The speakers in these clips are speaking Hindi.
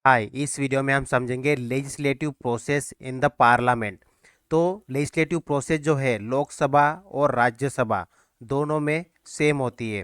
हाय, इस वीडियो में हम समझेंगे legislative process in the parliament. तो लेजिस्लेटिव प्रोसेस जो है लोकसभा और राज्यसभा दोनों में सेम होती है।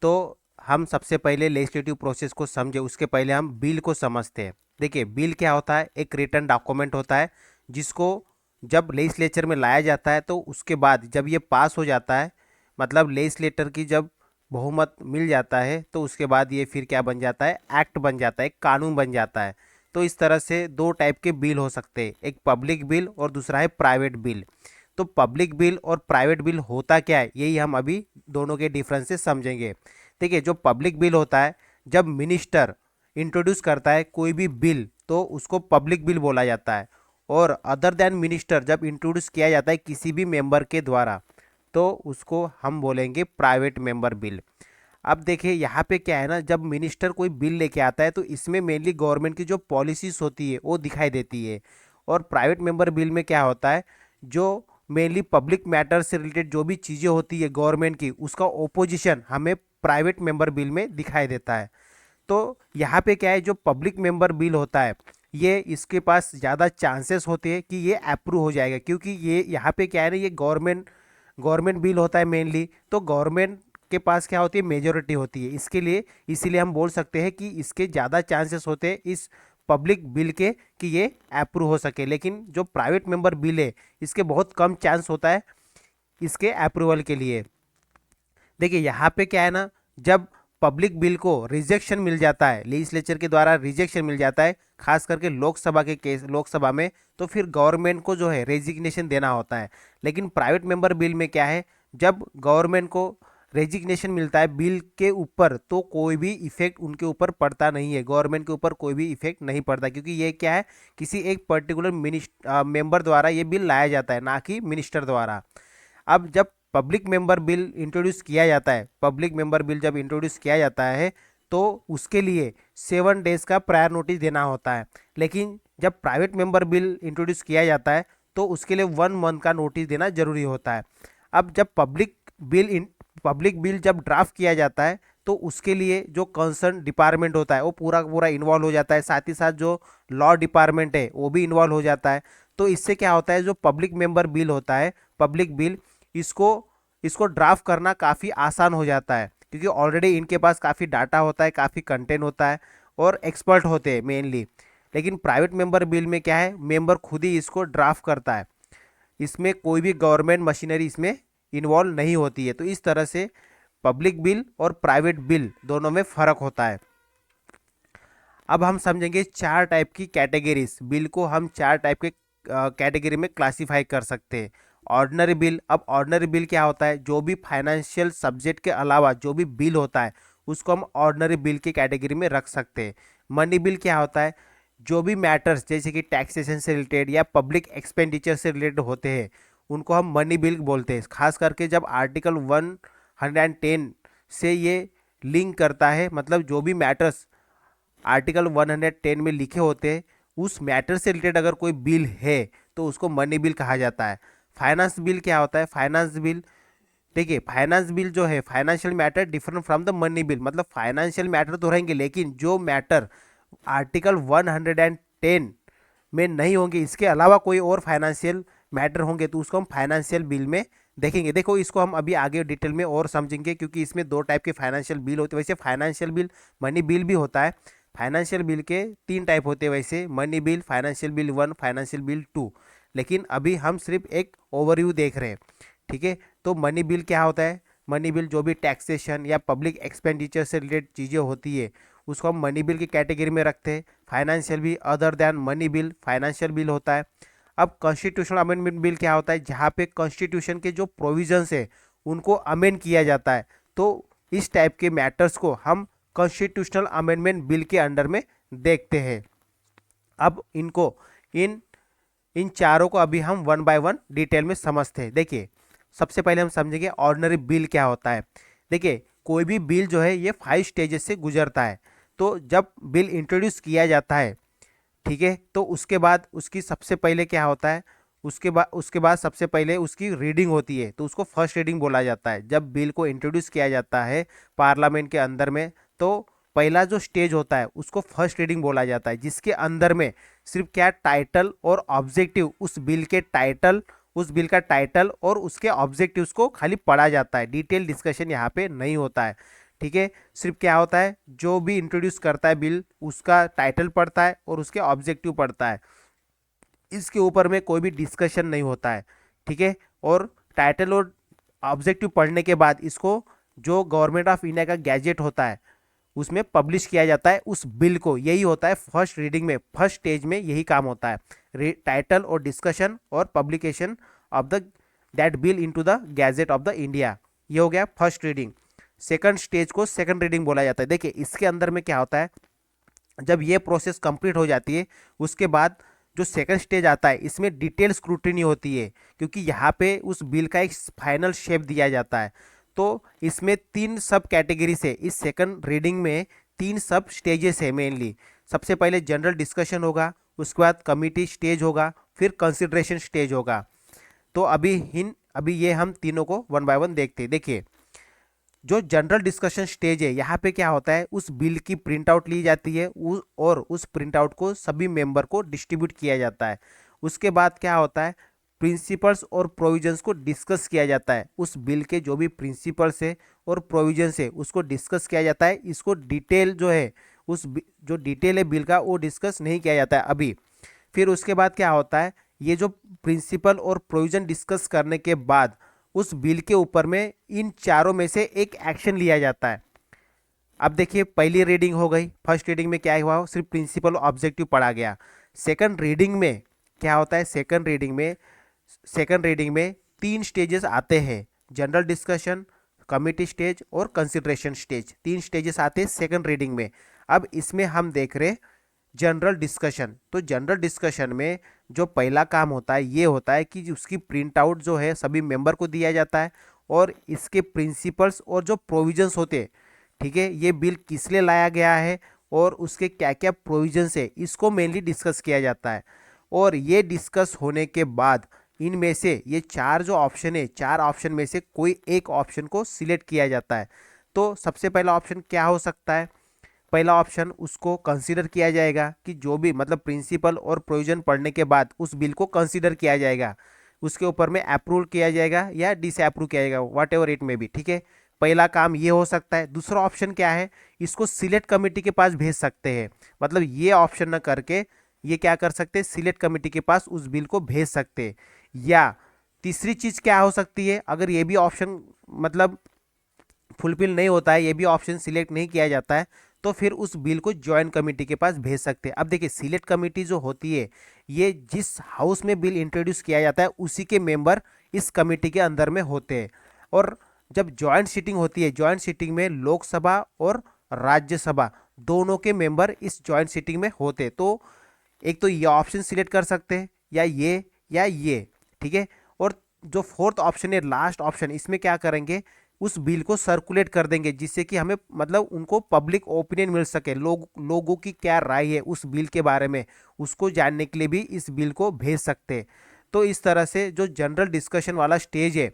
तो हम सबसे पहले लेजिस्लेटिव प्रोसेस को समझे उसके पहले हम बिल को समझते हैं। देखिए, बिल क्या होता है? एक रिटन डॉक्यूमेंट होता है जिसको जब लेजिस्लेचर में लाया जाता है तो उसके बाद जब ये पास हो जाता है, मतलब लेजिस्लेटर की जब बहुमत मिल जाता है तो उसके बाद ये फिर क्या बन जाता है? एक्ट बन जाता है, एक कानून बन जाता है। तो इस तरह से दो टाइप के बिल हो सकते हैं, एक पब्लिक बिल और दूसरा है प्राइवेट बिल। तो पब्लिक बिल और प्राइवेट बिल होता क्या है, यही हम अभी दोनों के डिफरेंसेस समझेंगे। देखिए, जो पब्लिक बिल होता है, जब मिनिस्टर इंट्रोड्यूस करता है कोई भी बिल तो उसको पब्लिक बिल बोला जाता है। और अदर देन मिनिस्टर जब इंट्रोड्यूस किया जाता है किसी भी मेंबर के द्वारा तो उसको हम बोलेंगे प्राइवेट मेंबर बिल। अब देखिए यहाँ पे क्या है ना, जब मिनिस्टर कोई बिल लेके आता है तो इसमें मेनली गवर्नमेंट की जो पॉलिसीज होती है वो दिखाई देती है। और प्राइवेट मेंबर बिल में क्या होता है, जो मेनली पब्लिक मैटर से रिलेटेड जो भी चीज़ें होती है गवर्नमेंट की, उसका ओपोजिशन हमें प्राइवेट मेंबर बिल में दिखाई देता है। तो यहाँ पे क्या है, जो पब्लिक मेंबर बिल होता है ये इसके पास ज़्यादा चांसेस होते हैं कि ये अप्रूव हो जाएगा, क्योंकि ये यहाँ पे क्या है ना, ये गवर्नमेंट गवर्नमेंट बिल होता है मेनली। तो गवर्नमेंट के पास क्या होती है? मेजोरिटी होती है। इसके लिए इसीलिए हम बोल सकते हैं कि इसके ज़्यादा चांसेस होते हैं इस पब्लिक बिल के कि ये अप्रूव हो सके। लेकिन जो प्राइवेट मेंबर बिल है इसके बहुत कम चांस होता है इसके अप्रूवल के लिए। देखिए यहाँ पे क्या है ना, जब पब्लिक बिल को रिजेक्शन मिल जाता है, लेजिस्लेचर के द्वारा रिजेक्शन मिल जाता है, खास करके लोकसभा के केस, लोकसभा में, तो फिर गवर्नमेंट को जो है रेजिग्नेशन देना होता है। लेकिन प्राइवेट मेंबर बिल में क्या है, जब गवर्नमेंट को रेजिग्नेशन मिलता है बिल के ऊपर तो कोई भी इफेक्ट उनके ऊपर पड़ता नहीं है, गवर्नमेंट के ऊपर कोई भी इफेक्ट नहीं पड़ता, क्योंकि ये क्या है, किसी एक पर्टिकुलर मेंबर द्वारा ये बिल लाया जाता है, ना कि मिनिस्टर द्वारा। अब जब पब्लिक मेंबर बिल इंट्रोड्यूस किया जाता है, पब्लिक मेंबर बिल जब इंट्रोड्यूस किया जाता है तो उसके लिए 7 डेज का प्रायर नोटिस देना होता है। लेकिन जब प्राइवेट मेंबर बिल इंट्रोड्यूस किया जाता है तो उसके लिए 1 मंथ का नोटिस देना जरूरी होता है। अब जब पब्लिक बिल जब ड्राफ्ट किया जाता है तो उसके लिए जो कंसर्न डिपार्टमेंट होता है वो पूरा पूरा इन्वॉल्व हो जाता है, साथ ही साथ जो लॉ डिपार्टमेंट है वो भी इन्वॉल्व हो जाता है। तो इससे क्या होता है, जो पब्लिक मेंबर बिल होता है, पब्लिक बिल, इसको इसको ड्राफ्ट करना काफ़ी आसान हो जाता है, क्योंकि ऑलरेडी इनके पास काफ़ी डाटा होता है, काफ़ी कंटेंट होता है और एक्सपर्ट होते हैं मेनली। लेकिन प्राइवेट मेंबर बिल में क्या है, मेंबर खुद ही इसको ड्राफ्ट करता है, इसमें कोई भी गवर्नमेंट मशीनरी इसमें इन्वॉल्व नहीं होती है। तो इस तरह से पब्लिक बिल और प्राइवेट बिल दोनों में फ़र्क होता है। अब हम समझेंगे 4 टाइप की कैटेगरीज, बिल को हम 4 टाइप के कैटेगरी में क्लासीफाई कर सकते हैं। ऑर्डिनरी बिल, अब ऑर्डिनरी बिल क्या होता है, जो भी फाइनेंशियल सब्जेक्ट के अलावा जो भी बिल होता है उसको हम ऑर्डिनरी बिल की कैटेगरी में रख सकते हैं। मनी बिल क्या होता है, जो भी मैटर्स जैसे कि टैक्सेशन से रिलेटेड या पब्लिक एक्सपेंडिचर से रिलेटेड होते हैं उनको हम मनी बिल बोलते हैं। खास करके जब आर्टिकल 110 से ये लिंक करता है, मतलब जो भी मैटर्स आर्टिकल 110 में लिखे होते हैं उस मैटर से रिलेटेड अगर कोई बिल है तो उसको मनी बिल कहा जाता है। फाइनेंस बिल क्या होता है, फाइनेंस बिल, देखिए फाइनेंस बिल जो है financial matter different from the money bill, मतलब फाइनेंशियल मैटर तो रहेंगे लेकिन जो मैटर आर्टिकल 110 में नहीं होंगे, इसके अलावा कोई और फाइनेंशियल मैटर होंगे तो उसको हम फाइनेंशियल बिल में देखेंगे। देखो, इसको हम अभी आगे डिटेल में और समझेंगे, क्योंकि इसमें 2 टाइप के फाइनेंशियल बिल होते हैं। वैसे फाइनेंशियल बिल मनी बिल भी होता है। फाइनेंशियल बिल के 3 टाइप होते हैं वैसे, money bill, financial bill 1, financial bill 2। लेकिन अभी हम सिर्फ एक ओवरव्यू देख रहे हैं, ठीक है। तो मनी बिल क्या होता है, मनी बिल जो भी टैक्सेशन या पब्लिक एक्सपेंडिचर से रिलेटेड चीज़ें होती है उसको हम मनी बिल की कैटेगरी में रखते हैं। Financial bill other than money bill financial bill होता है। अब कॉन्स्टिट्यूशनल अमेंडमेंट बिल क्या होता है, जहाँ पे कॉन्स्टिट्यूशन के जो प्रोविजंस है उनको अमेंड किया जाता है। तो इस टाइप के मैटर्स को हम कॉन्स्टिट्यूशनल अमेंडमेंट बिल के अंडर में देखते हैं। अब इनको इन इन चारों को अभी हम 1 बाय 1 डिटेल में समझते हैं। देखिए, सबसे पहले हम समझेंगे ऑर्डिनरी बिल क्या होता है। देखिए, कोई भी बिल जो है ये 5 स्टेजेस से गुजरता है। तो जब बिल इंट्रोड्यूस किया जाता है, ठीक है, तो उसके बाद उसकी सबसे पहले क्या होता है, उसके बाद सबसे पहले उसकी रीडिंग होती है, तो उसको फर्स्ट रीडिंग बोला जाता है। जब बिल को इंट्रोड्यूस किया जाता है पार्लियामेंट के अंदर में तो पहला जो स्टेज होता है उसको फर्स्ट रीडिंग बोला जाता है, जिसके अंदर में सिर्फ क्या टाइटल और ऑब्जेक्टिव, उस बिल के टाइटल, उस बिल का टाइटल और उसके ऑब्जेक्टिव्स को खाली पढ़ा जाता है। डिटेल डिस्कशन यहाँ पे नहीं होता है। ठीक है, सिर्फ क्या होता है, जो भी इंट्रोड्यूस करता है बिल उसका टाइटल पढ़ता है और उसके ऑब्जेक्टिव पढ़ता है, इसके ऊपर में कोई भी डिस्कशन नहीं होता है। ठीक है, और टाइटल और ऑब्जेक्टिव पढ़ने के बाद इसको जो गवर्नमेंट ऑफ इंडिया का गैजेट होता है उसमें पब्लिश किया जाता है उस बिल को। यही होता है फर्स्ट रीडिंग में, फर्स्ट स्टेज में यही काम होता है, टाइटल और डिस्कशन और publication of the that bill into the gadget of the India. ये हो गया फर्स्ट रीडिंग। सेकंड स्टेज को सेकंड रीडिंग बोला जाता है। देखिए इसके अंदर में क्या होता है, जब ये प्रोसेस कंप्लीट हो जाती है उसके बाद जो सेकंड स्टेज आता है इसमें डिटेल स्क्रूटिनी होती है, क्योंकि यहाँ पे उस बिल का एक फाइनल शेप दिया जाता है। तो इसमें 3 सब कैटेगरी है, इस सेकंड रीडिंग में 3 सब स्टेजेस है मेनली। सबसे पहले जनरल डिस्कशन होगा, उसके बाद कमिटी स्टेज होगा, फिर कंसिडरेशन स्टेज होगा। तो अभी ये हम तीनों को वन बाय वन देखते हैं। देखिए जो जनरल डिस्कशन स्टेज है यहाँ पे क्या होता है, उस बिल की प्रिंट आउट ली जाती है और उस प्रिंट आउट को सभी मेंबर को डिस्ट्रीब्यूट किया जाता है। उसके बाद क्या होता है, प्रिंसिपल्स और प्रोविजंस को डिस्कस किया जाता है। उस बिल के जो भी प्रिंसिपल्स है और प्रोविजंस है उसको डिस्कस किया जाता है। इसको डिटेल जो है जो डिटेल है बिल का वो डिस्कस नहीं किया जाता है अभी। फिर उसके बाद क्या होता है, ये जो प्रिंसिपल और प्रोविजन डिस्कस करने के बाद उस बिल के ऊपर में इन चारों में से एक एक्शन लिया जाता है। अब देखिए पहली रीडिंग हो गई, फर्स्ट रीडिंग में क्या हुआ, सिर्फ प्रिंसिपल ऑब्जेक्टिव पढ़ा गया। सेकंड रीडिंग में क्या होता है, सेकंड रीडिंग में 3 स्टेजेस आते हैं, जनरल डिस्कशन, कमिटी स्टेज और कंसिडरेशन स्टेज। 3 स्टेजेस आते हैं सेकंड रीडिंग में। अब इसमें हम देख रहे जनरल डिस्कशन। तो जनरल डिस्कशन में जो पहला काम होता है ये होता है कि उसकी प्रिंट आउट जो है सभी मेंबर को दिया जाता है और इसके प्रिंसिपल्स और जो प्रोविजंस होते हैं, ठीक है, ये बिल किस लिए लाया गया है और उसके क्या क्या प्रोविजंस है इसको मेनली डिस्कस किया जाता है। और ये डिस्कस होने के बाद इनमें से ये 4 जो ऑप्शन है, 4 ऑप्शन में से कोई एक ऑप्शन को सिलेक्ट किया जाता है। तो सबसे पहला ऑप्शन क्या हो सकता है, पहला ऑप्शन उसको कंसीडर किया जाएगा कि जो भी मतलब प्रिंसिपल और प्रोविजन पढ़ने के बाद उस बिल को कंसीडर किया जाएगा, उसके ऊपर में अप्रूव किया जाएगा या डिसअप्रूव किया जाएगा, वट एवर इट में भी। ठीक है, पहला काम ये हो सकता है। दूसरा ऑप्शन क्या है, इसको सिलेक्ट कमेटी के पास भेज सकते हैं। मतलब ये ऑप्शन न करके ये क्या कर सकते हैं, सिलेक्ट कमेटी के पास उस बिल को भेज सकते हैं। या तीसरी चीज क्या हो सकती है, अगर ये भी ऑप्शन मतलब फुलफिल नहीं होता है, ये भी ऑप्शन सिलेक्ट नहीं किया जाता है, तो फिर उस बिल को ज्वाइंट कमेटी के पास भेज सकते हैं। अब देखिए सिलेक्ट कमेटी जो होती है ये जिस हाउस में बिल इंट्रोड्यूस किया जाता है उसी के मेंबर इस कमेटी के अंदर में होते हैं। और जब ज्वाइंट सीटिंग होती है, ज्वाइंट सीटिंग में लोकसभा और राज्यसभा दोनों के मेंबर इस ज्वाइंट सीटिंग में होते हैं। तो एक तो ये ऑप्शन सिलेक्ट कर सकते हैं या ये। ठीक है, और जो फोर्थ ऑप्शन है, लास्ट ऑप्शन, इसमें क्या करेंगे, उस बिल को सर्कुलेट कर देंगे जिससे कि हमें मतलब उनको पब्लिक ओपिनियन मिल सके, लोगों की क्या राय है उस बिल के बारे में, उसको जानने के लिए भी इस बिल को भेज सकते हैं। तो इस तरह से जो जनरल डिस्कशन वाला स्टेज है,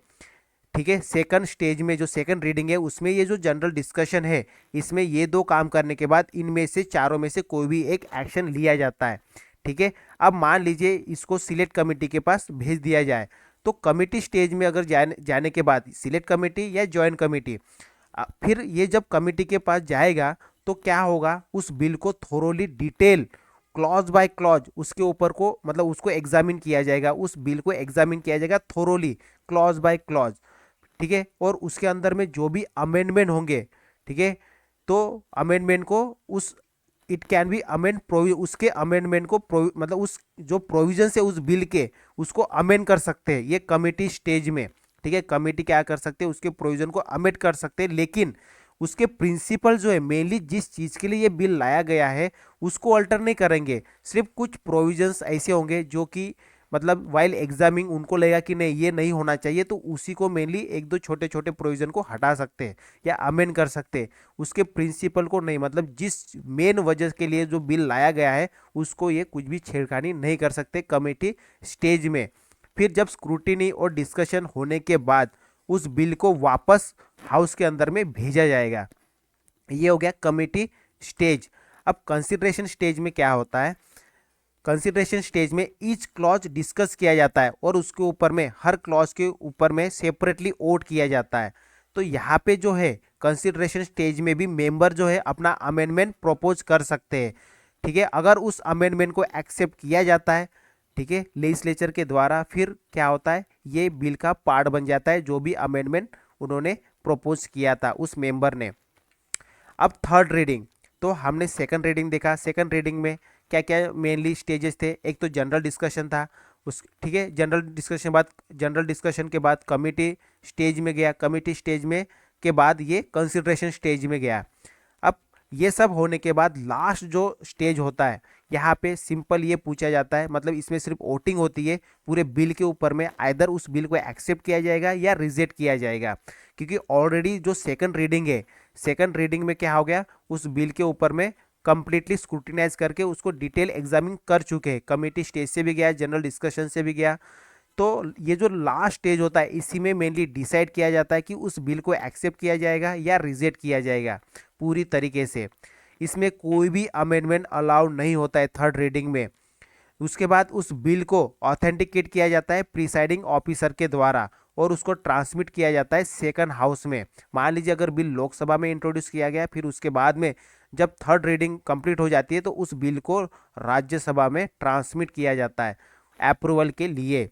ठीक है, सेकंड स्टेज में जो सेकंड रीडिंग है उसमें ये जो जनरल डिस्कशन है इसमें ये 2 काम करने के बाद इनमें से चारों में से कोई भी एक एक्शन लिया जाता है। ठीक है, अब मान लीजिए इसको सिलेक्ट कमेटी के पास भेज दिया जाए, तो कमेटी स्टेज में अगर जाने के बाद सिलेक्ट कमेटी या ज्वाइंट कमेटी, फिर ये जब कमेटी के पास जाएगा तो क्या होगा, उस बिल को thoroughly detail clause by clause उसके ऊपर को मतलब उसको एग्जामिन किया जाएगा, उस बिल को एग्जामिन किया जाएगा थोरोली क्लॉज बाय क्लॉज। ठीक है, और उसके अंदर में जो भी अमेंडमेंट होंगे, ठीक है, तो अमेंडमेंट को उस इट कैन बी अमेंड उसके अमेंडमेंट को मतलब उस जो प्रोविजन है उस बिल के उसको अमेंड कर सकते हैं ये कमेटी स्टेज में। ठीक है, कमेटी क्या कर सकते हैं, उसके प्रोविजन को अमेंड कर सकते हैं, लेकिन उसके प्रिंसिपल जो है मेनली जिस चीज़ के लिए ये बिल लाया गया है उसको अल्टर नहीं करेंगे। सिर्फ कुछ प्रोविजंस ऐसे होंगे जो कि मतलब वाइल एग्जामिंग उनको लगेगा कि नहीं ये नहीं होना चाहिए, तो उसी को मेनली 1-2 छोटे छोटे प्रोविजन को हटा सकते हैं या अमेंड कर सकते हैं, उसके प्रिंसिपल को नहीं। मतलब जिस मेन वजह के लिए जो बिल लाया गया है उसको ये कुछ भी छेड़खानी नहीं कर सकते कमेटी स्टेज में। फिर जब स्क्रूटिनी और डिस्कशन होने के बाद उस बिल को वापस हाउस के अंदर में भेजा जाएगा। ये हो गया कमेटी स्टेज। अब कंसिडरेशन स्टेज में क्या होता है, कंसिडरेशन स्टेज में ईच क्लॉज डिस्कस किया जाता है और उसके ऊपर में हर क्लॉज के ऊपर में सेपरेटली वोट किया जाता है। तो यहाँ पे जो है कंसिडरेशन स्टेज में भी मेंबर जो है अपना अमेंडमेंट प्रपोज कर सकते हैं। ठीक है, अगर उस अमेंडमेंट को एक्सेप्ट किया जाता है, ठीक है, लेजिस्लेचर के द्वारा, फिर क्या होता है, ये बिल का पार्ट बन जाता है जो भी अमेंडमेंट उन्होंने प्रपोज किया था उस मेंबर ने। अब थर्ड रीडिंग, तो हमने सेकंड रीडिंग देखा। सेकंड रीडिंग में क्या क्या मेनली स्टेजेस थे, एक तो जनरल डिस्कशन था उस, ठीक है, जनरल डिस्कशन के बाद कमिटी स्टेज में गया, कमिटी स्टेज में के बाद ये कंसिडरेशन स्टेज में गया। अब ये सब होने के बाद लास्ट जो स्टेज होता है, यहाँ पे सिंपल ये पूछा जाता है, मतलब इसमें सिर्फ वोटिंग होती है पूरे बिल के ऊपर में, आइदर उस बिल को एक्सेप्ट किया जाएगा या रिजेक्ट किया जाएगा। क्योंकि ऑलरेडी जो सेकंड रीडिंग है, सेकंड रीडिंग में क्या हो गया, उस बिल के ऊपर में कंप्लीटली स्क्रूटिनाइज करके उसको डिटेल एग्जामिन कर चुके हैं, कमेटी स्टेज से भी गया, जनरल डिस्कशन से भी गया। तो ये जो लास्ट स्टेज होता है, इसी में मेनली डिसाइड किया जाता है कि उस बिल को एक्सेप्ट किया जाएगा या रिजेक्ट किया जाएगा पूरी तरीके से। इसमें कोई भी अमेंडमेंट अलाउड नहीं होता है थर्ड रीडिंग में। उसके बाद उस बिल को ऑथेंटिकेट किया जाता है प्रिसाइडिंग ऑफिसर के द्वारा और उसको ट्रांसमिट किया जाता है सेकंड हाउस में। मान लीजिए अगर बिल लोकसभा में इंट्रोड्यूस किया गया, फिर उसके बाद में जब थर्ड रीडिंग कंप्लीट हो जाती है तो उस बिल को राज्यसभा में ट्रांसमिट किया जाता है अप्रूवल के लिए।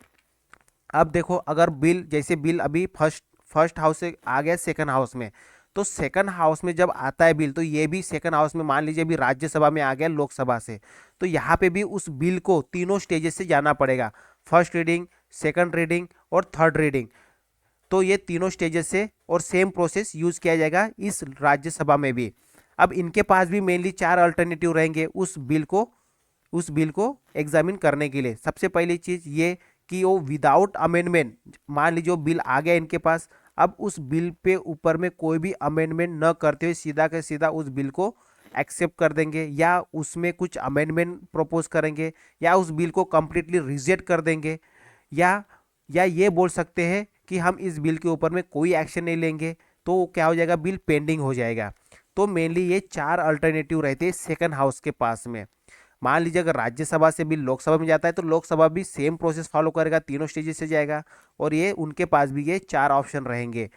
अब देखो, अगर बिल, जैसे बिल अभी फर्स्ट हाउस से आ गया सेकंड हाउस में, तो सेकंड हाउस में जब आता है बिल, तो ये भी सेकंड हाउस में, मान लीजिए अभी राज्यसभा में आ गया लोकसभा से, तो यहाँ पे भी उस बिल को तीनों स्टेजेस से जाना पड़ेगा, फर्स्ट रीडिंग, सेकंड रीडिंग और थर्ड रीडिंग। तो ये तीनों स्टेजेस से और सेम प्रोसेस यूज किया जाएगा इस राज्यसभा में भी। अब इनके पास भी मेनली 4 अल्टरनेटिव रहेंगे उस बिल को एग्जामिन करने के लिए। सबसे पहली चीज ये कि वो विदाउट अमेंडमेंट, मान लीजिए वो बिल आ गया इनके पास, अब उस बिल पे ऊपर में कोई भी अमेंडमेंट न करते हुए सीधा के सीधा उस बिल को एक्सेप्ट कर देंगे, या उसमें कुछ अमेंडमेंट प्रपोज करेंगे, या उस बिल को कंप्लीटली रिजेक्ट कर देंगे, या ये बोल सकते हैं कि हम इस बिल के ऊपर में कोई एक्शन नहीं लेंगे, तो क्या हो जाएगा, बिल पेंडिंग हो जाएगा। तो मेनली ये 4 अल्टरनेटिव रहते हैं सेकंड हाउस के पास में। मान लीजिए अगर राज्यसभा से बिल लोकसभा में जाता है तो लोकसभा भी सेम प्रोसेस फॉलो करेगा, तीनों स्टेजेस से जाएगा, और ये उनके पास भी ये 4 ऑप्शन रहेंगे,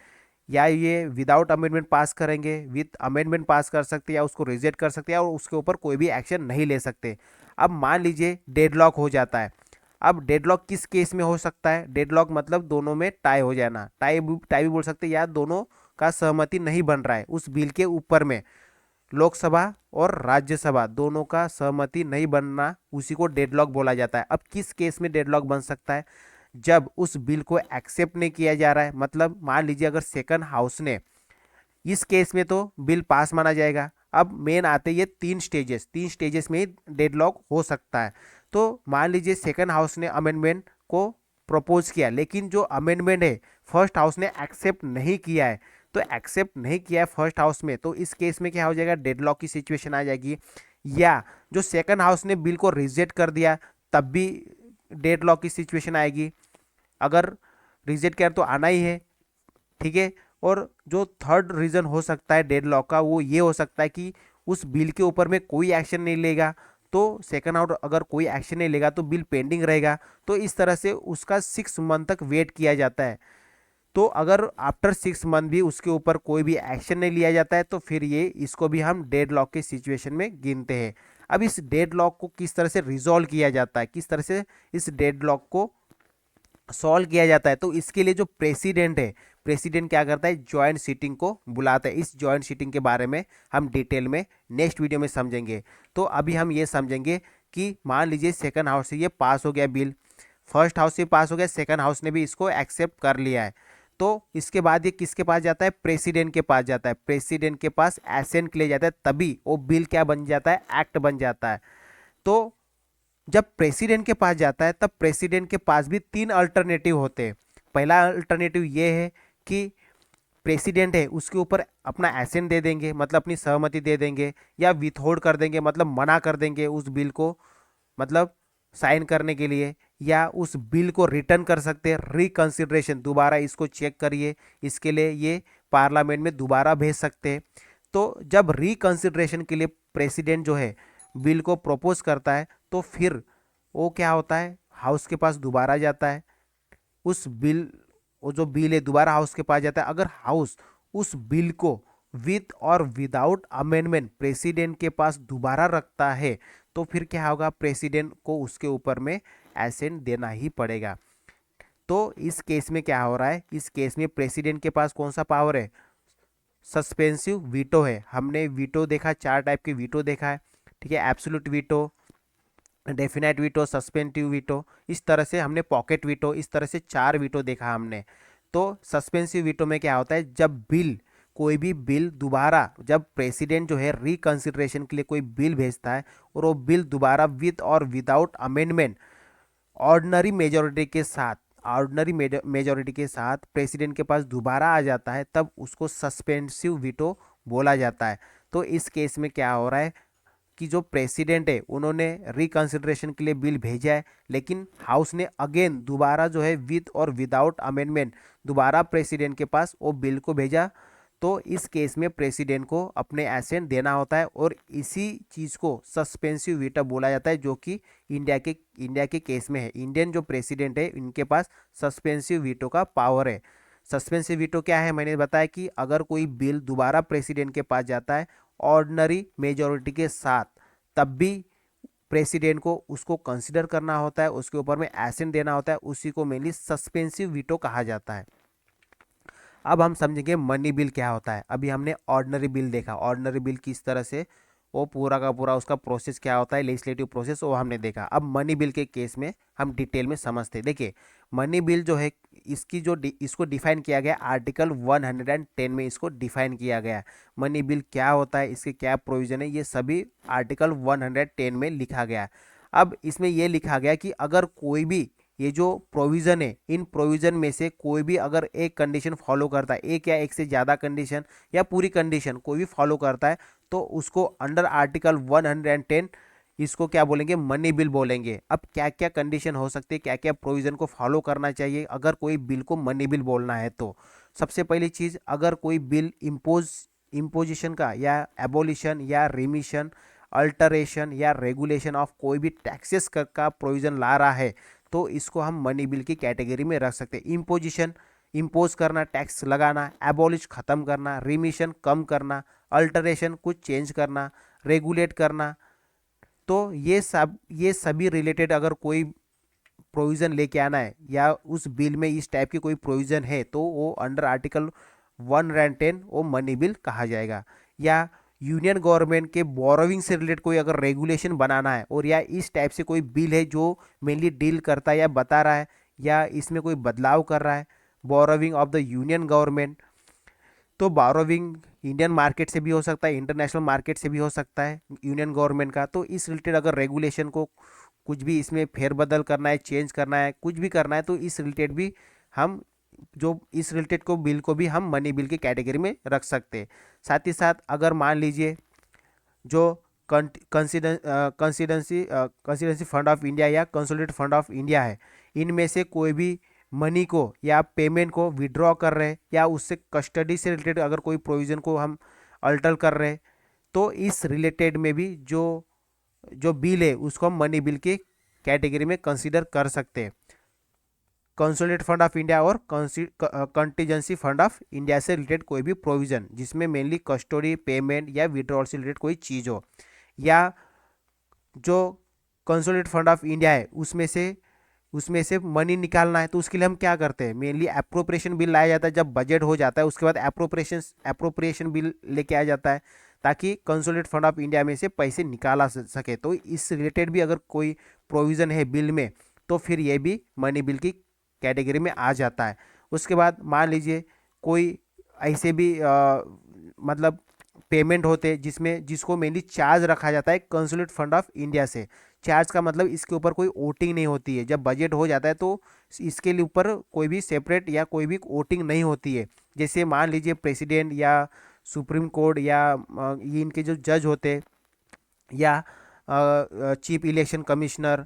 या ये विदाउट अमेंडमेंट पास करेंगे, विथ अमेंडमेंट पास कर सकते हैं, या उसको रिजेक्ट कर सकते हैं और उसके ऊपर कोई भी एक्शन नहीं ले सकते। अब मान लीजिए डेडलॉक हो जाता है। अब डेडलॉक किस केस में हो सकता है, डेडलॉक मतलब दोनों में टाई हो जाना, टाई टाई भी बोल सकते हैं, या दोनों का सहमति नहीं बन रहा है उस बिल के ऊपर में, लोकसभा और राज्यसभा दोनों का सहमति नहीं बनना, उसी को डेडलॉक बोला जाता है। अब किस केस में डेडलॉक बन सकता है, जब उस बिल को एक्सेप्ट नहीं किया जा रहा है, मतलब मान लीजिए अगर सेकंड हाउस ने, इस केस में तो बिल पास माना जाएगा। अब मेन आते ये 3 स्टेजेस में ही डेडलॉक हो सकता है। तो मान लीजिए सेकंड हाउस ने अमेंडमेंट को प्रपोज किया, लेकिन जो अमेंडमेंट है फर्स्ट हाउस ने एक्सेप्ट नहीं किया है, तो एक्सेप्ट नहीं किया है फर्स्ट हाउस में, तो इस केस में क्या हो जाएगा, डेडलॉक की सिचुएशन आ जाएगी। या जो सेकंड हाउस ने बिल को रिजेक्ट कर दिया, तब भी डेडलॉक की सिचुएशन आएगी, अगर रिजेक्ट किया तो आना ही है, ठीक है। और जो थर्ड रीजन हो सकता है डेडलॉक का, वो ये हो सकता है कि उस बिल के ऊपर में कोई एक्शन नहीं लेगा, तो सेकंड हाउस अगर कोई एक्शन नहीं लेगा तो बिल पेंडिंग रहेगा, तो इस तरह से उसका 6 मंथ तक वेट किया जाता है। तो अगर आफ्टर 6 मंथ भी उसके ऊपर कोई भी एक्शन नहीं लिया जाता है, तो फिर ये इसको भी हम डेडलॉक के सिचुएशन में गिनते हैं। अब इस डेडलॉक को किस तरह से रिजॉल्व किया जाता है, किस तरह से इस डेडलॉक को सॉल्व किया जाता है, तो इसके लिए जो प्रेसिडेंट है, प्रेसिडेंट क्या करता है, ज्वाइंट सीटिंग को बुलाता है। इस ज्वाइंट सीटिंग के बारे में हम डिटेल में नेक्स्ट वीडियो में समझेंगे। तो अभी हम ये समझेंगे कि मान लीजिए सेकंड हाउस से ये पास हो गया बिल, फर्स्ट हाउस से पास हो गया, सेकंड हाउस ने भी इसको एक्सेप्ट कर लिया है, तो इसके बाद ये किसके पास जाता है, प्रेसिडेंट के पास जाता है। प्रेसिडेंट के पास एसेंट के लिए जाता है, तभी वो बिल क्या बन जाता है, एक्ट बन जाता है। तो जब प्रेसिडेंट के पास जाता है तब प्रेसिडेंट के पास भी 3 अल्टरनेटिव होते हैं। पहला अल्टरनेटिव ये है कि प्रेसिडेंट है उसके ऊपर अपना एसेंट दे देंगे, मतलब अपनी सहमति दे देंगे, या विथहोल्ड कर देंगे, मतलब मना कर देंगे उस बिल को, मतलब साइन करने के लिए, या उस बिल को रिटर्न कर सकते हैं, रिकंसिडरेशन, दोबारा इसको चेक करिए, इसके लिए ये पार्लियामेंट में दोबारा भेज सकते हैं। तो जब रिकंसिडरेशन के लिए प्रेसिडेंट जो है बिल को प्रपोज करता है तो फिर वो क्या होता है, हाउस के पास दोबारा जाता है। उस बिल वो जो बिल है दोबारा हाउस के पास जाता है। अगर हाउस उस बिल को विथ और विदाउट अमेंडमेंट प्रेसिडेंट के पास दोबारा रखता है तो फिर क्या होगा, प्रेसिडेंट को उसके ऊपर में एसेंट देना ही पड़ेगा। तो इस केस में क्या हो रहा है, इस केस में प्रेसिडेंट के पास कौन सा पावर है, सस्पेंसिव वीटो है। हमने वीटो देखा, चार टाइप के वीटो देखा है, ठीक है, absolute veto, definite veto, suspensive veto, इस तरह से हमने पॉकेट वीटो, इस तरह से चार वीटो देखा हमने। तो सस्पेंसिव वीटो में क्या होता है, जब बिल कोई भी बिल दोबारा, जब प्रेसिडेंट जो है रिकंसिडरेशन के लिए कोई बिल भेजता है और वो बिल दोबारा विद और विदाउट अमेंडमेंट ऑर्डिनरी मेजोरिटी के साथ, ऑर्डिनरी मेजोरिटी के साथ प्रेसिडेंट के पास दोबारा आ जाता है, तब उसको सस्पेंसिव वीटो बोला जाता है। तो इस केस में क्या हो रहा है कि जो प्रेसिडेंट है उन्होंने रिकंसिडरेशन के लिए बिल भेजा है, लेकिन हाउस ने अगेन दोबारा जो है विद और विदाउट अमेंडमेंट दोबारा प्रेसिडेंट के पास वो बिल को भेजा। तो इस केस में प्रेसिडेंट को अपने एसेंट देना होता है और इसी चीज़ को सस्पेंसिव वीटो बोला जाता है, जो कि इंडिया के केस में है। इंडियन जो प्रेसिडेंट है इनके पास सस्पेंसिव वीटो का पावर है। सस्पेंसिव वीटो क्या है, मैंने बताया कि अगर कोई बिल दोबारा प्रेसिडेंट के पास जाता है ऑर्डिनरी मेजॉरिटी के साथ, तब भी प्रेसिडेंट को उसको कंसिडर करना होता है, उसके ऊपर में एसेंट देना होता है, उसी को मेनली सस्पेंसिव वीटो कहा जाता है। अब हम समझेंगे मनी बिल क्या होता है। अभी हमने ऑर्डिनरी बिल देखा, ऑर्डिनरी बिल किस तरह से वो पूरा का पूरा उसका प्रोसेस क्या होता है, लेजिस्लेटिव प्रोसेस, वो हमने देखा। अब मनी बिल के केस में हम डिटेल में समझते हैं। देखिए मनी बिल जो है इसकी जो इसको डिफाइन किया गया आर्टिकल 110 में, इसको डिफाइन किया गया है। मनी बिल क्या होता है, इसके क्या प्रोविजन है, ये सभी आर्टिकल 110 में लिखा गया है। अब इसमें ये लिखा गया कि अगर कोई भी ये जो प्रोविज़न है, इन प्रोविज़न में से कोई भी अगर एक कंडीशन फॉलो करता है, एक या एक से ज़्यादा कंडीशन या पूरी कंडीशन कोई भी फॉलो करता है, तो उसको अंडर आर्टिकल 110 इसको क्या बोलेंगे, मनी बिल बोलेंगे। अब क्या क्या कंडीशन हो सकती है, क्या क्या प्रोविज़न को फॉलो करना चाहिए अगर कोई बिल को मनी बिल बोलना है, तो सबसे पहली चीज़, अगर कोई बिल इम्पोजिशन का या एबोलिशन या रिमिशन, अल्टरेशन या रेगुलेशन ऑफ कोई भी टैक्सेस का प्रोविज़न ला रहा है, तो इसको हम मनी बिल की कैटेगरी में रख सकते हैं। इम्पोजिशन, इम्पोज करना, टैक्स लगाना, एबॉलिश खत्म करना, रिमिशन कम करना, अल्टरेशन कुछ चेंज करना, रेगुलेट करना। तो ये सभी रिलेटेड अगर कोई प्रोविज़न लेके आना है या उस बिल में इस टाइप की कोई प्रोविज़न है, तो वो अंडर आर्टिकल 110 वो मनी बिल कहा जाएगा। या यूनियन गवर्नमेंट के बोरोविंग से रिलेटेड कोई अगर रेगुलेशन बनाना है और या इस टाइप से कोई बिल है जो मेनली डील करता है या बता रहा है या इसमें कोई बदलाव कर रहा है, borrowing of the union government, तो बोरोविंग इंडियन मार्केट से भी हो सकता है, इंटरनेशनल मार्केट से भी हो सकता है यूनियन गवर्नमेंट का। तो इस रिलेटेड अगर रेगुलेशन को कुछ भी इसमें फेरबदल करना है, चेंज करना है, कुछ भी करना है, तो इस रिलेटेड भी हम जो इस रिलेटेड को बिल को भी हम मनी बिल की कैटेगरी में रख सकते हैं। साथ ही साथ अगर मान लीजिए जो कंसिडेंसी फंड ऑफ इंडिया या कंसोलिडेटेड फंड ऑफ इंडिया है, इनमें से कोई भी मनी को या पेमेंट को विड्रॉ कर रहे हैं या उससे कस्टडी से रिलेटेड अगर कोई प्रोविज़न को हम अल्टर कर रहे हैं, तो इस रिलेटेड में भी जो जो बिल है उसको हम मनी बिल की कैटेगरी में कंसीडर कर सकते हैं। कंसोलिडेटेड फंड ऑफ इंडिया और कंटीजेंसी फंड ऑफ इंडिया से रिलेटेड कोई भी प्रोविज़न जिसमें मेनली कस्टडी, पेमेंट या विड्रॉल से रिलेटेड कोई चीज़ हो, या जो कंसोलिडेटेड फंड ऑफ इंडिया है उसमें से मनी निकालना है, तो उसके लिए हम क्या करते हैं, मेनली एप्रोप्रिएशन बिल लाया जाता है। जब बजट हो जाता है उसके बाद एप्रोप्रिएशन बिल लेके आ जाता है ताकि कंसोलिडेटेड फंड ऑफ इंडिया में से पैसे निकाला सके। तो इस रिलेटेड भी अगर कोई प्रोविज़न है बिल में, तो फिर ये भी मनी बिल की कैटेगरी में आ जाता है। उसके बाद मान लीजिए कोई ऐसे भी मतलब पेमेंट होते हैं जिसको मेनली चार्ज रखा जाता है कंसोलिडेटेड फंड ऑफ इंडिया से। चार्ज का मतलब इसके ऊपर कोई वोटिंग नहीं होती है। जब बजट हो जाता है तो इसके लिए ऊपर कोई भी सेपरेट या कोई भी वोटिंग नहीं होती है। जैसे मान लीजिए प्रेसिडेंट या सुप्रीम कोर्ट या ये इनके जो जज होते हैं या chief election commissioner,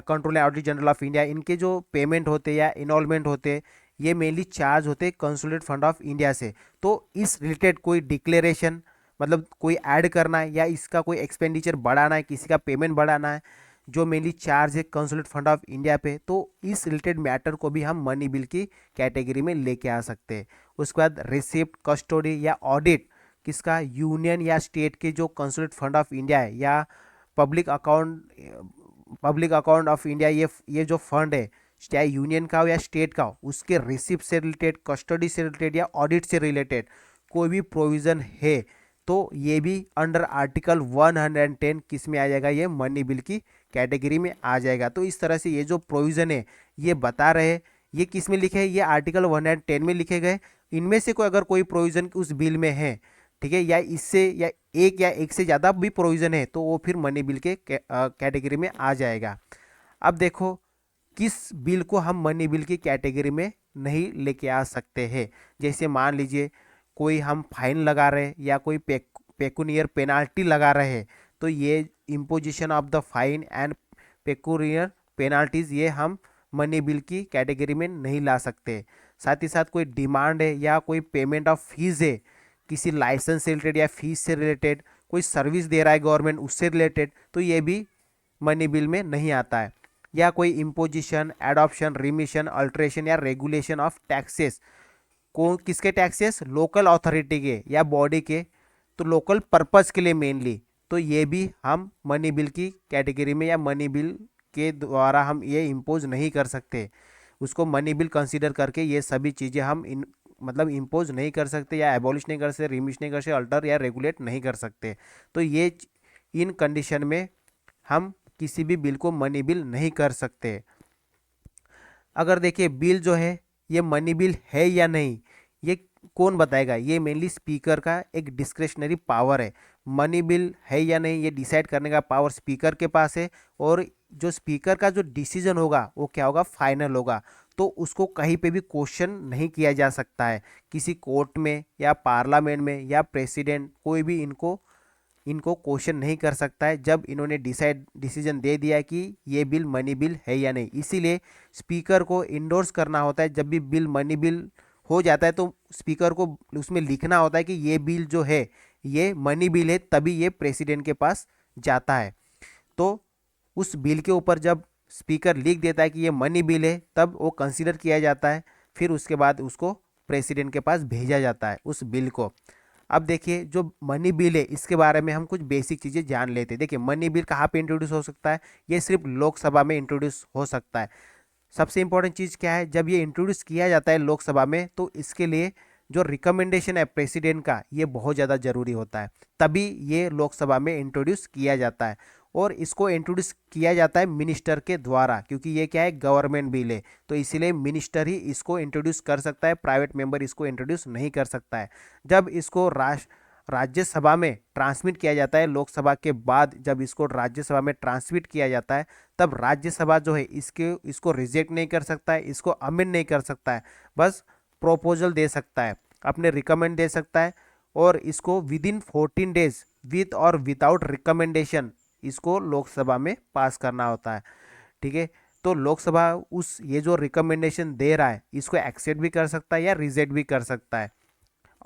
control and auditor general of India, इनके जो पेमेंट होते या इनवॉल्वमेंट होते, ये मेनली चार्ज होते कंसोलिडेटेड फंड ऑफ इंडिया से। तो इस रिलेटेड कोई डिक्लेरेशन मतलब कोई ऐड करना है या इसका कोई एक्सपेंडिचर बढ़ाना है, किसी का पेमेंट बढ़ाना है, जो मेनली चार्ज है कंसोलिडेट फंड ऑफ इंडिया पे, तो इस रिलेटेड मैटर को भी हम मनी बिल की कैटेगरी में लेके आ सकते हैं। उसके बाद रिसिप्ट, कस्टडी या ऑडिट किसका, यूनियन या स्टेट के जो कंसोलिडेट फंड ऑफ इंडिया है या पब्लिक अकाउंट ऑफ इंडिया, ये जो फंड है चाहे यूनियन का हो या स्टेट का हो, उसके रिसिप्ट से रिलेटेड, कस्टडी से रिलेटेड या ऑडिट से रिलेटेड कोई भी प्रोविज़न है तो ये भी अंडर आर्टिकल 110 किस में आ जाएगा, ये मनी बिल की कैटेगरी में आ जाएगा। तो इस तरह से ये जो प्रोविज़न है ये बता रहे हैं ये किस में लिखे हैं, ये आर्टिकल 110 में लिखे गए। इनमें से कोई अगर कोई प्रोविज़न उस बिल में है, ठीक है, या एक से ज़्यादा भी प्रोविज़न है तो वो फिर मनी बिल के कैटेगरी में आ जाएगा। अब देखो किस बिल को हम मनी बिल की कैटेगरी में नहीं लेके आ सकते हैं। जैसे मान लीजिए कोई हम फाइन लगा रहे हैं या कोई पेकुनियर पेनाल्टी लगा रहे हैं, तो ये imposition of the fine and pecuniary penalties ये हम मनी बिल की कैटेगरी में नहीं ला सकते। साथ ही साथ कोई डिमांड है या कोई पेमेंट ऑफ फीस है, किसी लाइसेंस से रिलेटेड या फीस से रिलेटेड, कोई सर्विस दे रहा है गवर्नमेंट उससे रिलेटेड, तो ये भी मनी बिल में नहीं आता है। या कोई इम्पोजिशन, एडॉप्शन, रिमिशन, अल्ट्रेशन या रेगुलेशन ऑफ टैक्सेस, को किसके टैक्सेस, लोकल अथॉरिटी के या बॉडी के, तो लोकल पर्पस के लिए मेनली, तो ये भी हम मनी बिल की कैटेगरी में या मनी बिल के द्वारा हम ये इम्पोज नहीं कर सकते। उसको मनी बिल कंसीडर करके ये सभी चीज़ें हम मतलब इम्पोज नहीं कर सकते या एबॉलिश नहीं कर सकते, रिमिश नहीं कर सकते, अल्टर या रेगुलेट नहीं कर सकते। तो ये इन कंडीशन में हम किसी भी बिल को मनी बिल नहीं कर सकते। अगर देखिए बिल जो है ये मनी बिल है या नहीं, ये कौन बताएगा, ये मेनली स्पीकर का एक डिस्क्रिशनरी पावर है। मनी बिल है या नहीं ये डिसाइड करने का पावर स्पीकर के पास है, और जो स्पीकर का जो डिसीजन होगा वो क्या होगा, फाइनल होगा। तो उसको कहीं पे भी क्वेश्चन नहीं किया जा सकता है, किसी कोर्ट में या पार्लियामेंट में या प्रेसिडेंट, कोई भी इनको क्वेश्चन नहीं कर सकता है जब इन्होंने डिसीजन दे दिया कि ये बिल मनी बिल है या नहीं। इसीलिए स्पीकर को इंडोर्स करना होता है। जब भी बिल मनी बिल हो जाता है तो स्पीकर को उसमें लिखना होता है कि ये बिल जो है ये मनी बिल है, तभी ये प्रेसिडेंट के पास जाता है। तो उस बिल के ऊपर जब स्पीकर लिख देता है कि ये मनी बिल है, तब वो कंसीडर किया जाता है, फिर उसके बाद उसको प्रेसिडेंट के पास भेजा जाता है उस बिल को। अब देखिए जो मनी बिल है इसके बारे में हम कुछ बेसिक चीज़ें जान लेते हैं। देखिए मनी बिल कहाँ पे इंट्रोड्यूस हो सकता है, ये सिर्फ लोकसभा में इंट्रोड्यूस हो सकता है। सबसे इंपॉर्टेंट चीज़ क्या है, जब ये इंट्रोड्यूस किया जाता है लोकसभा में तो इसके लिए जो रिकमेंडेशन है प्रेसिडेंट का ये बहुत ज़्यादा ज़रूरी होता है, तभी ये लोकसभा में इंट्रोड्यूस किया जाता है। और इसको इंट्रोड्यूस किया जाता है मिनिस्टर के द्वारा, क्योंकि ये क्या है, गवर्नमेंट बिल है, तो इसीलिए मिनिस्टर ही इसको इंट्रोड्यूस कर सकता है, प्राइवेट मेंबर इसको इंट्रोड्यूस नहीं कर सकता है। जब इसको राज्यसभा में ट्रांसमिट किया जाता है, लोकसभा के बाद जब इसको राज्यसभा में ट्रांसमिट किया जाता है, तब राज्यसभा जो है इसको रिजेक्ट नहीं कर सकता है, इसको अमेंड नहीं कर सकता है, बस प्रोपोजल दे सकता है, अपने रिकमेंड दे सकता है। और इसको विद इन 14 डेज विथ और विदाउट रिकमेंडेशन इसको लोकसभा में पास करना होता है। ठीक है, तो लोकसभा ये जो रिकमेंडेशन दे रहा है इसको एक्सेप्ट भी कर सकता है या रिजेक्ट भी कर सकता है।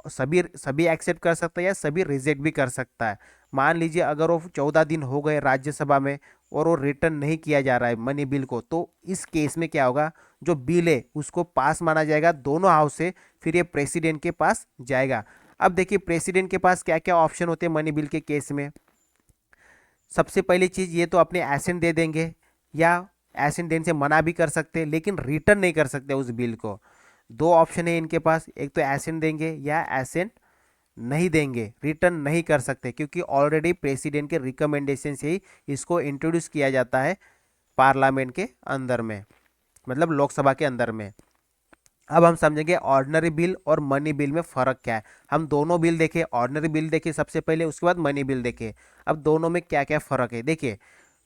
सभी एक्सेप्ट कर सकता है या सभी रिजेक्ट भी कर सकता है। मान लीजिए अगर वो 14 दिन हो गए राज्यसभा में और वो रिटर्न नहीं किया जा रहा है मनी बिल को, तो इस केस में क्या होगा, जो बिल है उसको पास माना जाएगा दोनों हाउस से, फिर ये प्रेसिडेंट के पास जाएगा। अब देखिए प्रेसिडेंट के पास क्या क्या ऑप्शन होते हैं मनी बिल के केस में। सबसे पहली चीज़ ये तो अपने एसेंट दे देंगे या एसेंट देने से मना भी कर सकते हैं, लेकिन रिटर्न नहीं कर सकते उस बिल को। दो ऑप्शन है इनके पास, एक तो एसेंट देंगे या एसेंट नहीं देंगे, रिटर्न नहीं कर सकते, क्योंकि ऑलरेडी प्रेसिडेंट के रिकमेंडेशन से ही इसको इंट्रोड्यूस किया जाता है पार्लियामेंट के अंदर में, मतलब लोकसभा के अंदर में। अब हम समझेंगे ऑर्डिनरी बिल और मनी बिल में फ़र्क क्या है। हम दोनों बिल देखें, ऑर्डिनरी बिल देखें सबसे पहले, उसके बाद मनी बिल देखें। अब दोनों में क्या क्या फ़र्क है देखिए।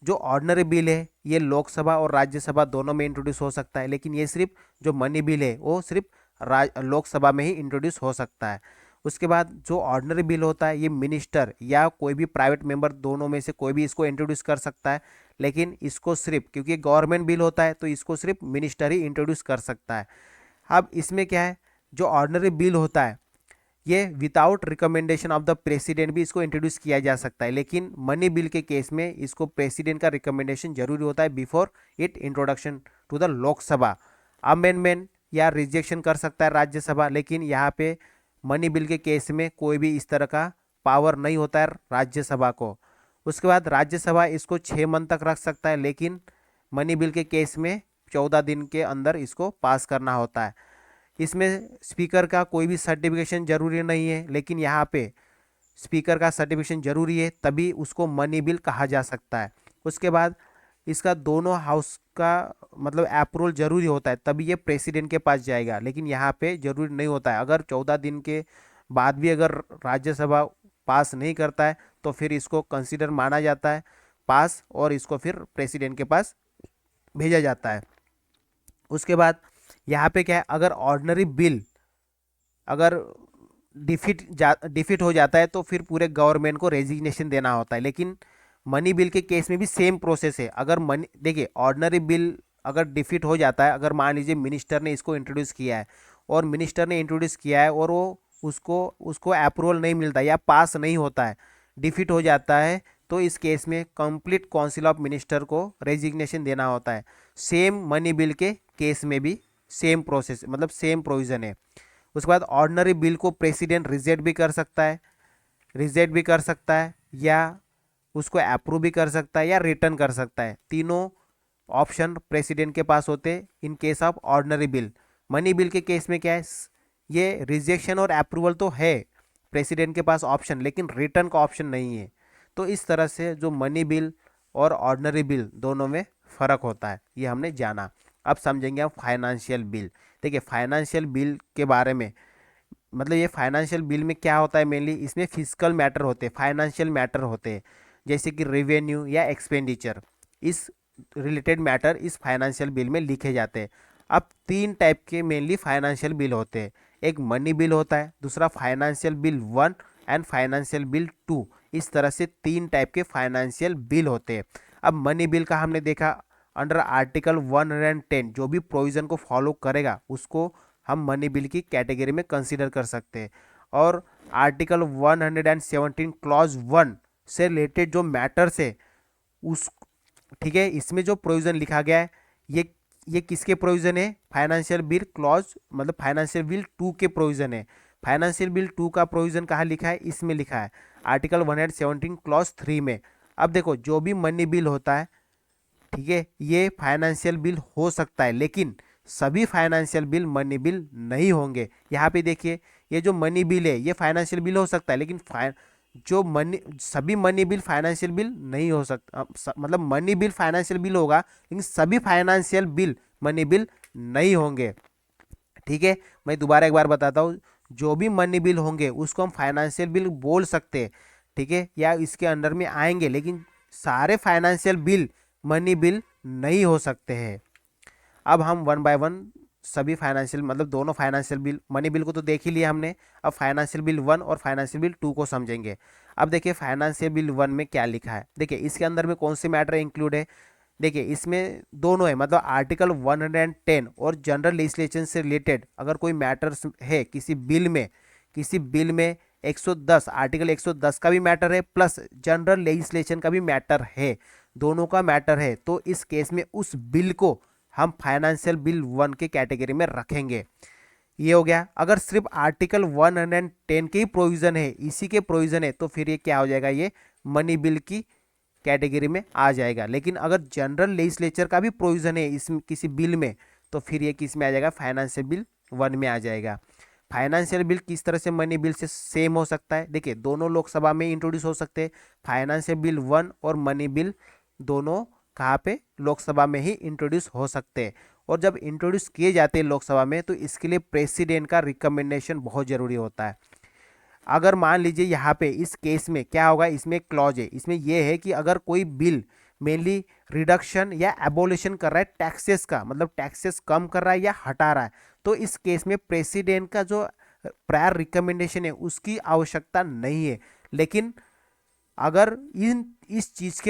जो ऑर्डिनरी बिल है ये लोकसभा और राज्यसभा दोनों में इंट्रोड्यूस हो सकता है, लेकिन ये सिर्फ जो मनी बिल है वो सिर्फ लोकसभा में ही इंट्रोड्यूस हो सकता है। उसके बाद जो ऑर्डिनरी बिल होता है ये मिनिस्टर या कोई भी प्राइवेट मेंबर दोनों में से कोई भी इसको इंट्रोड्यूस कर सकता है, लेकिन इसको सिर्फ, क्योंकि गवर्नमेंट बिल होता है तो इसको सिर्फ मिनिस्टर ही इंट्रोड्यूस कर सकता है। अब इसमें क्या है, जो ऑर्डिनरी बिल होता है ये without recommendation of the president भी इसको इंट्रोड्यूस किया जा सकता है, लेकिन मनी बिल के केस में इसको प्रेसिडेंट का रिकमेंडेशन जरूरी होता है before it introduction to the Lok Sabha. Amendment या रिजेक्शन कर सकता है राज्यसभा, लेकिन यहाँ पे मनी बिल के केस में कोई भी इस तरह का पावर नहीं होता है राज्यसभा को। उसके बाद राज्यसभा इसको 6 मंथ तक रख सकता है, लेकिन मनी बिल के केस में 14 दिन के अंदर इसको पास करना होता है। इसमें स्पीकर का कोई भी सर्टिफिकेशन जरूरी नहीं है, लेकिन यहाँ पे स्पीकर का सर्टिफिकेशन जरूरी है, तभी उसको मनी बिल कहा जा सकता है। उसके बाद इसका दोनों हाउस का मतलब अप्रूवल जरूरी होता है, तभी ये प्रेसिडेंट के पास जाएगा, लेकिन यहाँ पे जरूरी नहीं होता है। अगर 14 दिन के बाद भी अगर राज्यसभा पास नहीं करता है तो फिर इसको कंसिडर माना जाता है पास, और इसको फिर प्रेसिडेंट के पास भेजा जाता है। उसके बाद यहाँ पे क्या है, अगर ऑर्डिनरी बिल अगर डिफीट हो जाता है तो फिर पूरे गवर्नमेंट को रेजिग्नेशन देना होता है, लेकिन मनी बिल के केस में भी सेम प्रोसेस है। अगर मनी देखिए, ऑर्डिनरी बिल अगर डिफीट हो जाता है, अगर मान लीजिए मिनिस्टर ने इसको इंट्रोड्यूस किया है और मिनिस्टर ने इंट्रोड्यूस किया है और वो उसको उसको अप्रूवल नहीं मिलता या पास नहीं होता है, डिफीट हो जाता है, तो इस केस में कंप्लीट काउंसिल ऑफ मिनिस्टर को रेजिग्नेशन देना होता है। सेम मनी बिल के केस में भी सेम प्रोसेस मतलब सेम प्रोविज़न है। उसके बाद ऑर्डिनरी बिल को प्रेसिडेंट रिजेक्ट भी कर सकता है या उसको अप्रूव भी कर सकता है या रिटर्न कर सकता है। तीनों ऑप्शन प्रेसिडेंट के पास होते हैं in case of ordinary bill. Money bill के केस में क्या है, ये रिजेक्शन और अप्रूवल तो है प्रेसिडेंट के पास ऑप्शन, लेकिन रिटर्न का ऑप्शन नहीं है। तो इस तरह से जो मनी बिल और ऑर्डिनरी बिल दोनों में फ़र्क होता है, ये हमने जाना। अब समझेंगे हम फाइनेंशियल बिल। देखिए, फाइनेंशियल बिल के बारे में मतलब ये फाइनेंशियल बिल में क्या होता है, मेनली इसमें फिजिकल मैटर होते हैं, फाइनेंशियल मैटर होते हैं, जैसे कि रेवेन्यू या एक्सपेंडिचर। इस रिलेटेड मैटर इस फाइनेंशियल बिल में लिखे जाते हैं। अब 3 टाइप के मेनली फाइनेंशियल बिल होते हैं। एक मनी बिल होता है, दूसरा financial bill 1 and financial bill 2। इस तरह से 3 टाइप के फाइनेंशियल बिल होते हैं। अब मनी बिल का हमने देखा अंडर आर्टिकल 110 जो भी प्रोविज़न को फॉलो करेगा उसको हम मनी बिल की कैटेगरी में कंसीडर कर सकते हैं। और आर्टिकल 117 क्लॉज 1 से रिलेटेड जो मैटर्स है उस ठीक है, इसमें जो प्रोविज़न लिखा गया है ये किसके प्रोविज़न है, फाइनेंशियल बिल क्लॉज मतलब फाइनेंशियल बिल 2 के प्रोविज़न है। फाइनेंशियल बिल 2 का प्रोविज़न कहाँ लिखा है, इसमें लिखा है आर्टिकल 117 क्लॉज 3 में। अब देखो, जो भी मनी बिल होता है, ठीक है, ये फाइनेंशियल बिल हो सकता है, लेकिन सभी फाइनेंशियल बिल मनी बिल नहीं होंगे। यहाँ पे देखिए, ये जो मनी बिल है ये फाइनेंशियल बिल हो सकता है, लेकिन जो सभी मनी बिल फाइनेंशियल बिल नहीं हो सकता। मतलब मनी बिल फाइनेंशियल बिल होगा, लेकिन सभी फाइनेंशियल बिल मनी बिल नहीं होंगे। ठीक है, मैं दोबारा एक बार बताता हूँ, जो भी मनी बिल होंगे उसको हम फाइनेंशियल बिल बोल सकते हैं, ठीक है, या इसके अंडर में आएंगे, लेकिन सारे फाइनेंशियल बिल मनी बिल नहीं हो सकते हैं। अब हम 1 बाय 1 सभी फाइनेंशियल मतलब दोनों फाइनेंशियल बिल, मनी बिल को तो देख ही लिया हमने, अब फाइनेंशियल बिल 1 और फाइनेंशियल बिल 2 को समझेंगे। अब देखिए, फाइनेंशियल बिल 1 में क्या लिखा है। देखिए, इसके अंदर में कौन से मैटर इंक्लूड है। देखिए, इसमें दोनों है, मतलब आर्टिकल 110 और जनरल लेजिस्लेशन से रिलेटेड अगर कोई मैटर्स है किसी बिल में 110 आर्टिकल 110 का भी मैटर है प्लस जनरल लेजिस्लेशन का भी मैटर है, दोनों का मैटर है, तो इस केस में उस बिल को हम फाइनेंशियल बिल 1 के कैटेगरी में रखेंगे। ये हो गया। अगर सिर्फ आर्टिकल 110 के ही प्रोविज़न है, इसी के प्रोविज़न है, तो फिर ये क्या हो जाएगा, ये मनी बिल की कैटेगरी में आ जाएगा। लेकिन अगर जनरल लेजिस्लेचर का भी प्रोविज़न है इस किसी बिल में, तो फिर ये किस में आ जाएगा, फाइनेंशियल बिल 1 में आ जाएगा। फाइनेंशियल बिल किस तरह से मनी बिल से सेम हो सकता है, देखिए, दोनों लोकसभा में इंट्रोड्यूस हो सकते हैं। फाइनेंशियल बिल 1 और मनी बिल दोनों कहाँ पे, लोकसभा में ही इंट्रोड्यूस हो सकते हैं। और जब इंट्रोड्यूस किए जाते हैं लोकसभा में, तो इसके लिए प्रेसिडेंट का रिकमेंडेशन बहुत ज़रूरी होता है। अगर मान लीजिए यहाँ पे इस केस में क्या होगा, इसमें क्लॉज है, इसमें यह है कि अगर कोई बिल मेनली रिडक्शन या एबोलिशन कर रहा है टैक्सेस का, मतलब टैक्सेस कम कर रहा है या हटा रहा है, तो इस केस में प्रेसिडेंट का जो प्रायर रिकमेंडेशन है उसकी आवश्यकता नहीं है। लेकिन अगर इस चीज़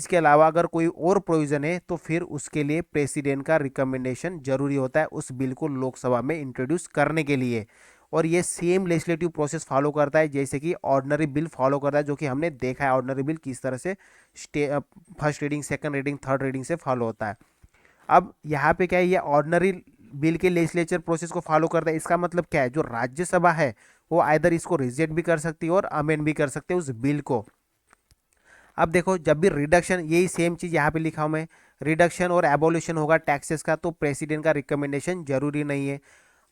के अलावा अगर कोई और प्रोविज़न है, तो फिर उसके लिए प्रेसिडेंट का रिकमेंडेशन जरूरी होता है उस बिल को लोकसभा में इंट्रोड्यूस करने के लिए। और ये सेम लेजिस्लेटिव प्रोसेस फॉलो करता है जैसे कि ऑर्डिनरी बिल फॉलो करता है, जो कि हमने देखा है ऑर्डिनरी बिल किस तरह से first reading, second reading, third reading से फॉलो होता है। अब यहाँ पे क्या है, ये ऑर्डिनरी बिल के लेजिस्लेचर प्रोसेस को फॉलो करता है। इसका मतलब क्या है, जो राज्यसभा है वो आइदर इसको रिजेक्ट भी कर सकती है और अमेंड भी कर सकते हैं उस बिल को। अब देखो, जब भी रिडक्शन, यही सेम चीज़ यहाँ पे लिखा हूँ मैं, रिडक्शन और एबोल्यूशन होगा टैक्सेस का, तो प्रेसिडेंट का रिकमेंडेशन जरूरी नहीं है।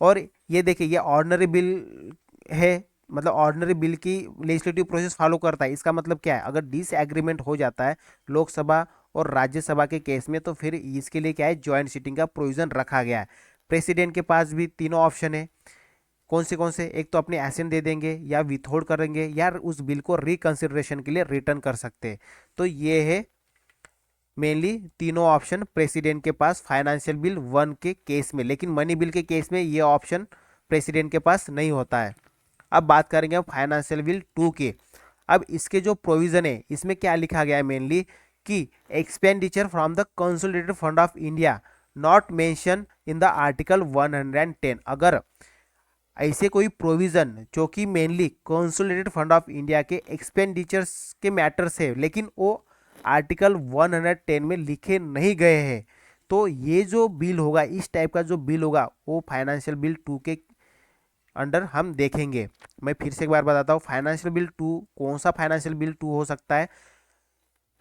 और ये देखिए, ये ऑर्डिनरी बिल है, मतलब ऑर्डिनरी बिल की लेजिस्लेटिव प्रोसेस फॉलो करता है। इसका मतलब क्या है, अगर डिसएग्रीमेंट हो जाता है लोकसभा और राज्यसभा के केस में, तो फिर इसके लिए क्या है, ज्वाइंट सीटिंग का प्रोविजन रखा गया है। प्रेसिडेंट के पास भी तीनों ऑप्शन है। कौन से, एक तो अपने एसेंट दे देंगे, या विथहोल्ड करेंगे, या उस बिल को रिकंसिडरेशन के लिए रिटर्न कर सकते हैं। तो ये है मेनली तीनों ऑप्शन प्रेसिडेंट के पास फाइनेंशियल बिल 1 के केस में, लेकिन मनी बिल के केस में ये ऑप्शन प्रेसिडेंट के पास नहीं होता है। अब बात करेंगे हम फाइनेंशियल बिल 2 के। अब इसके जो प्रोविजन है, इसमें क्या लिखा गया है मेनली कि expenditure from the consolidated fund of India not mention in the article 110। अगर ऐसे कोई प्रोविजन जो कि mainly consolidated fund of India के एक्सपेंडिचर्स के मैटर्स है, लेकिन वो आर्टिकल 110 में लिखे नहीं गए हैं, तो ये जो बिल होगा, इस टाइप का जो बिल होगा, वो फाइनेंशियल बिल 2 के अंडर हम देखेंगे। मैं फिर से एक बार बताता हूँ, फाइनेंशियल बिल 2, कौन सा फाइनेंशियल बिल 2 हो सकता है,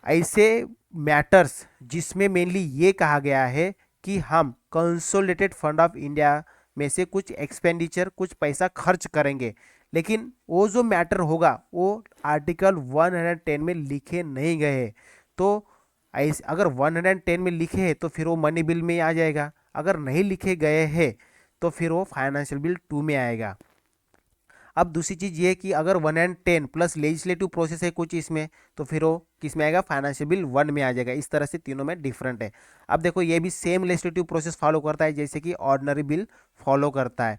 ऐसे मैटर्स जिसमें मेनली ये कहा गया है कि हम कंसोलिडेटेड फंड ऑफ इंडिया में से कुछ एक्सपेंडिचर, कुछ पैसा खर्च करेंगे, लेकिन वो जो मैटर होगा वो आर्टिकल 110 में लिखे नहीं गए। तो ऐसे अगर 110 में लिखे हैं तो फिर वो मनी बिल में आ जाएगा, अगर नहीं लिखे गए हैं तो फिर वो फाइनेंशियल बिल 2 में आएगा। अब दूसरी चीज़ ये है कि अगर 110 प्लस लेजिस्लेटिव प्रोसेस है कुछ इसमें, तो फिर वो किस में आएगा, फाइनेंशियल बिल 1 में आ जाएगा। इस तरह से तीनों में डिफरेंट है। अब देखो, ये भी सेम लेजिस्लेटिव प्रोसेस फॉलो करता है जैसे कि ऑर्डिनरी बिल फॉलो करता है,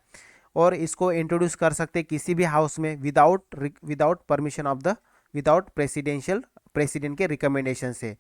और इसको इंट्रोड्यूस कर सकते हैं किसी भी हाउस में without permission of the, without president के रिकमेंडेशन से।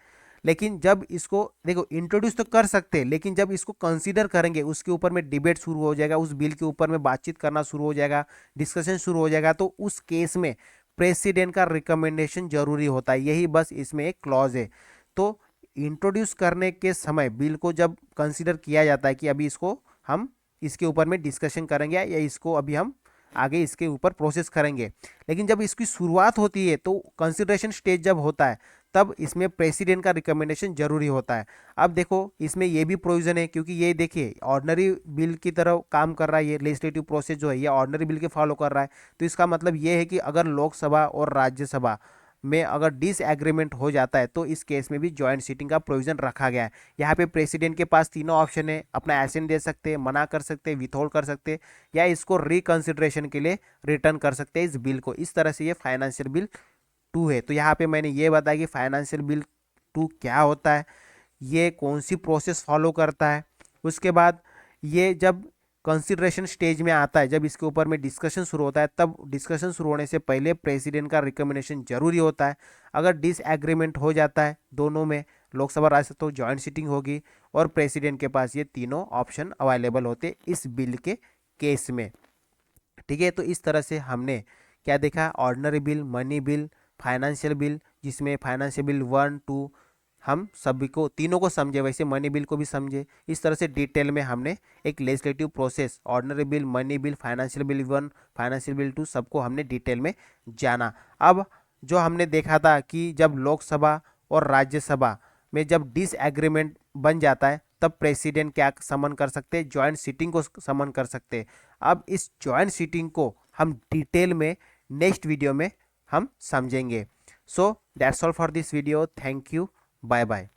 लेकिन जब इसको देखो, इंट्रोड्यूस तो कर सकते हैं, लेकिन जब इसको कंसीडर करेंगे, उसके ऊपर में डिबेट शुरू हो जाएगा, उस बिल के ऊपर में बातचीत करना शुरू हो जाएगा, डिस्कशन शुरू हो जाएगा, तो उस केस में प्रेसिडेंट का रिकमेंडेशन जरूरी होता है। यही बस इसमें एक क्लॉज है। तो इंट्रोड्यूस करने के समय बिल को जब कंसीडर किया जाता है कि अभी इसको हम इसके ऊपर में डिस्कशन करेंगे, या इसको अभी हम आगे इसके ऊपर प्रोसेस करेंगे, लेकिन जब इसकी शुरुआत होती है, तो कंसिडरेशन स्टेज जब होता है, तब इसमें प्रेसिडेंट का रिकमेंडेशन जरूरी होता है। अब देखो, इसमें ये भी प्रोविजन है, क्योंकि ये देखिए ऑर्डिनरी बिल की तरह काम कर रहा है, ये लेजिस्लेटिव प्रोसेस जो है ये ऑर्डिनरी बिल के फॉलो कर रहा है। तो इसका मतलब ये है कि अगर लोकसभा और राज्यसभा में अगर डिसएग्रीमेंट हो जाता है, तो इस केस में भी ज्वाइंट सीटिंग का प्रोविजन रखा गया है। यहाँ पे प्रेसिडेंट के पास तीनों ऑप्शन है, अपना एसेंट दे सकते हैं, मना कर सकते हैं, विथहोल्ड कर सकते हैं, या इसको रिकंसिडरेशन के लिए रिटर्न कर सकते हैं इस बिल को। इस तरह से ये फाइनेंशियल बिल 2 है। तो यहाँ पे मैंने ये बताया कि फाइनेंशियल बिल 2 क्या होता है, ये कौन सी प्रोसेस फॉलो करता है। उसके बाद ये जब कंसिडरेशन स्टेज में आता है, जब इसके ऊपर में डिस्कशन शुरू होता है, तब डिस्कशन शुरू होने से पहले प्रेसिडेंट का रिकमेंडेशन जरूरी होता है। अगर डिसएग्रीमेंट हो जाता है दोनों में, लोकसभा राज्यसभा, तो ज्वाइंट सीटिंग होगी, और प्रेसिडेंट के पास ये तीनों ऑप्शन अवेलेबल होते इस बिल के केस में। ठीक है, तो इस तरह से हमने क्या देखा, ordinary bill, money bill, financial bill, जिसमें फाइनेंशियल बिल 1, 2 हम सभी को, तीनों को समझे, वैसे मनी बिल को भी समझे। इस तरह से डिटेल में हमने एक legislative process, ordinary bill, money bill, financial bill 1, financial bill 2, सबको हमने डिटेल में जाना। अब जो हमने देखा था कि जब लोकसभा और राज्यसभा में जब डिसएग्रीमेंट बन जाता है, तब प्रेसिडेंट क्या समन कर सकते हैं, ज्वाइंट सीटिंग को समन कर सकते हैं। अब इस ज्वाइंट सीटिंग को हम डिटेल में नेक्स्ट वीडियो में हम समझेंगे। So that's all for this video. Thank you, bye bye.